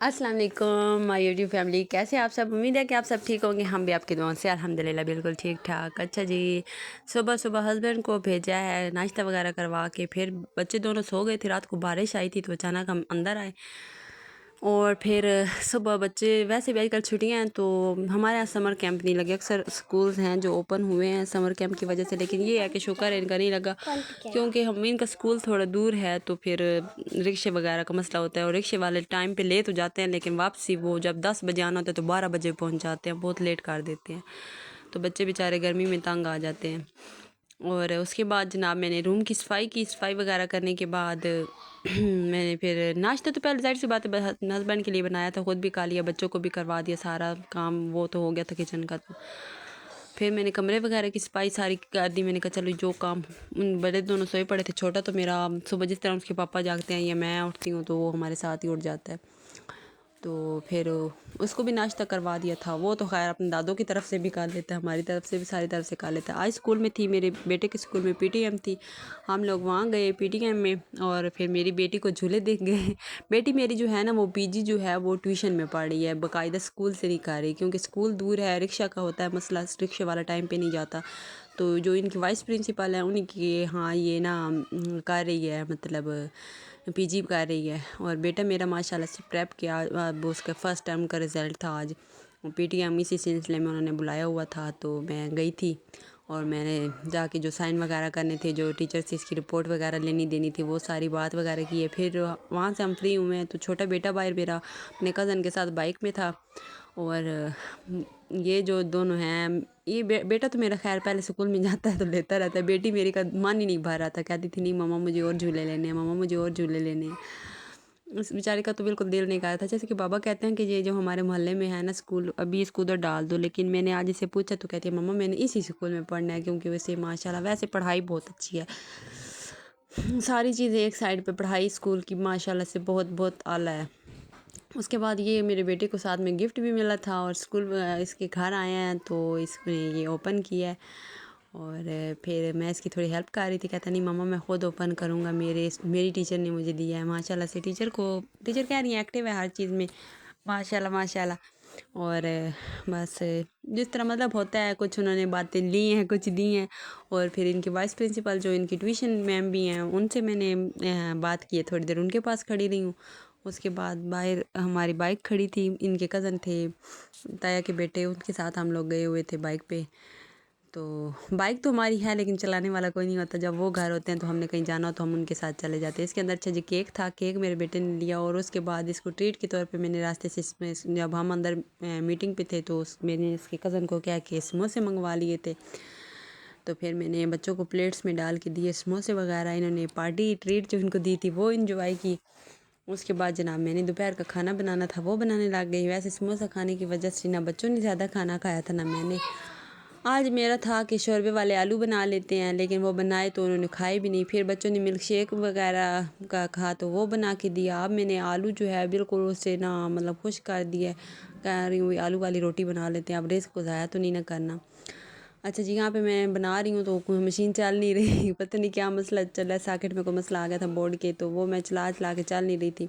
अस्सलाम वालेकुम my YouTube family, कैसे आप सब। उम्मीद है कि आप सब ठीक होंगे। हम भी आपकी दुआओं से अल्हम्दुलिल्लाह बिल्कुल ठीक ठाक। अच्छा जी, सुबह सुबह हस्बैंड को भेजा है नाश्ता वगैरह करवा के, फिर बच्चे दोनों सो गए थे। रात को बारिश आई थी तो अचानक हम अंदर आए और फिर सुबह बच्चे वैसे भी आजकल छुट्टियां हैं तो हमारे यहाँ समर कैंप नहीं लगे। अक्सर स्कूल्स हैं जो ओपन हुए हैं समर कैंप की वजह से, लेकिन ये है कि शुक्र है इनका नहीं लगा क्योंकि हम इनका स्कूल थोड़ा दूर है तो फिर रिक्शे वगैरह का मसला होता है और रिक्शे वाले टाइम पे ले तो जाते हैं लेकिन वापसी वो जब 10 बजे आना होता है तो 12 बजे पहुँच जाते हैं, बहुत लेट कर देते हैं। तो बच्चे बेचारे गर्मी में तंग आ जाते हैं। और उसके बाद जनाब मैंने रूम की सफाई वगैरह करने के बाद मैंने फिर नाश्ता तो पहले जाहिर सी बात है हस्बैंड के लिए बनाया था, ख़ुद भी खा लिया, बच्चों को भी करवा दिया, सारा काम वो तो हो गया था किचन का। तो फिर मैंने कमरे वगैरह की सफाई सारी कर दी। मैंने कहा चलो जो काम, बड़े दोनों सोए पड़े थे, छोटा तो मेरा सुबह जिस तरह उसके पापा जागते हैं या मैं उठती हूँ तो वो हमारे साथ ही उठ जाता है। तो फिर उसको भी नाश्ता करवा दिया था। वो तो खैर अपने दादों की तरफ से भी कर लेता है, हमारी तरफ से भी सारी तरफ से कर लेता है। आज स्कूल में थी, मेरे बेटे के स्कूल में पीटीएम थी, हम लोग वहाँ गए पीटीएम में और फिर मेरी बेटी को झूले देख गए। बेटी मेरी जो है ना वो पीजी जो है वो ट्यूशन में पढ़ रही है, बाकायदा स्कूल से नहीं कर रही क्योंकि स्कूल दूर है, रिक्शा का होता है मसला, रिक्शे वाला टाइम पे नहीं जाता। तो जो इनकी वाइस प्रिंसिपल है उन्हीं की हाँ ये ना कर रही है, मतलब पीजी कर रही है। और बेटा मेरा माशाल्लाह से प्रेप किया, अब उसका फ़र्स्ट टर्म का रिज़ल्ट था आज, पीटीएम इसी सिलसिले में उन्होंने बुलाया हुआ था तो मैं गई थी और मैंने जाके जो साइन वगैरह करने थे, जो टीचर से इसकी रिपोर्ट वगैरह लेनी देनी थी, वो सारी बात वगैरह की है। फिर वहाँ से हम फ्री हुए हैं तो छोटा बेटा बाहर मेरा अपने कज़न के साथ बाइक में था और ये जो दोनों हैं ये बेटा तो मेरा खैर पहले स्कूल में जाता है तो लेता रहता है, बेटी मेरी का मन ही नहीं भर रहा था, कहती थी नहीं मम्मा मुझे और झूले लेने हैं, मम्मा मुझे और झूले लेने हैं। उस बेचारे का तो बिल्कुल दिल नहीं कर रहा था। जैसे कि बाबा कहते हैं कि ये जो हमारे मोहल्ले में है ना स्कूल, अभी इसको उधर डाल दो, लेकिन मैंने आज इसे पूछा तो कहती है मम्मा मैंने इसी स्कूल में पढ़ना है क्योंकि वैसे माशाल्लाह वैसे पढ़ाई बहुत अच्छी है, सारी चीज़ें एक साइड पे, पढ़ाई स्कूल की माशाल्लाह से बहुत बहुत आला है। उसके बाद ये मेरे बेटे को साथ में गिफ्ट भी मिला था और स्कूल इसके घर आए हैं तो इसने ये ओपन किया है और फिर मैं इसकी थोड़ी हेल्प कर रही थी। कहता नहीं मम्मा मैं ख़ुद ओपन करूँगा, मेरी टीचर ने मुझे दिया है। माशाल्लाह से टीचर कह रही है एक्टिव है हर चीज़ में, माशाल्लाह माशाल्लाह। और बस जिस तरह मतलब होता है, कुछ उन्होंने बातें ली हैं कुछ दी हैं। और फिर इनकी वाइस प्रिंसिपल जो इनकी ट्यूशन मैम भी हैं उनसे मैंने बात की है, थोड़ी देर उनके पास खड़ी रही हूँ। उसके बाद बाहर हमारी बाइक खड़ी थी, इनके कज़न थे ताया के बेटे, उनके साथ हम लोग गए हुए थे बाइक पे। तो बाइक तो हमारी है लेकिन चलाने वाला कोई नहीं होता, जब वो घर होते हैं तो हमने कहीं जाना हो तो हम उनके साथ चले जाते हैं। इसके अंदर अच्छा जी केक था, केक मेरे बेटे ने लिया और उसके बाद इसको ट्रीट के तौर पे मैंने रास्ते से इसमें जब हम अंदर मीटिंग पे थे तो मैंने इसके कज़न को क्या कि समोसे मंगवा लिए थे। तो फिर मैंने बच्चों को प्लेट्स में डाल के दिए समोसे वगैरह, इन्होंने पार्टी ट्रीट जो इनको दी थी वो इन्जॉय की। उसके बाद जनाब मैंने दोपहर का खाना बनाना था वो बनाने लग गई। वैसे समोसा खाने की वजह से ना बच्चों ने ज़्यादा खाना खाया था ना मैंने। आज मेरा था कि शोरबे वाले आलू बना लेते हैं, लेकिन वो बनाए तो उन्होंने खाए भी नहीं। फिर बच्चों ने मिल्क शेक वगैरह का कहा तो वो बना के दिया। अब मैंने आलू जो है बिल्कुल उससे ना मतलब खुश कर दिया, कह रही हूँ आलू वाली रोटी बना लेते हैं, अब रेस को ज़ाया तो नहीं ना करना। अच्छा जी, यहाँ पे मैं बना रही हूँ तो कोई मशीन चल नहीं रही पता नहीं क्या मसला चल रहा है, सॉकेट में कोई मसला आ गया था बोर्ड के, तो वो मैं चला के चल नहीं रही थी।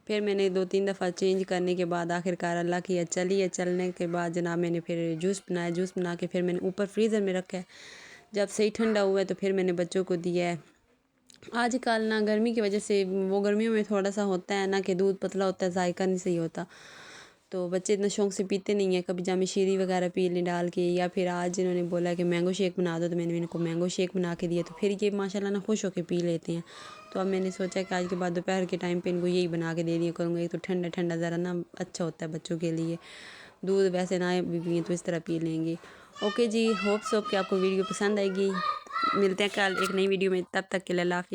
फिर मैंने 2-3 दफ़ा चेंज करने के बाद आखिरकार अल्लाह की चली है। चलने के बाद जनाब मैंने फिर जूस बनाया, जूस बना के फिर मैंने ऊपर फ्रीज़र में रखा है, जब सही ठंडा हुआ है तो फिर मैंने बच्चों को दिया है। आजकल ना गर्मी की वजह से वो गर्मियों में थोड़ा सा होता है ना कि दूध पतला होता है, जायका नहीं सही होता, तो बच्चे इतना शौक से पीते नहीं हैं। कभी जामे शीरी वगैरह पी लें डाल के, या फिर आज इन्होंने बोला कि मैंगो शेक बना दो तो मैंने इनको मैंगो शेक बना के दिया, तो फिर ये माशाल्लाह ना खुश होकर पी लेते हैं। तो अब मैंने सोचा कि आज के बाद दोपहर के टाइम पे इनको यही बना के दे दिया करूँगा, एक तो ठंडा ठंडा ज़रा ना अच्छा होता है बच्चों के लिए, दूध वैसे ना भी पिए तो इस तरह पी लेंगे। ओके जी, होप सो कि आपको वीडियो पसंद आएगी। मिलते हैं कल एक नई वीडियो में, तब तक के लिए अल्लाह हाफ़िज़।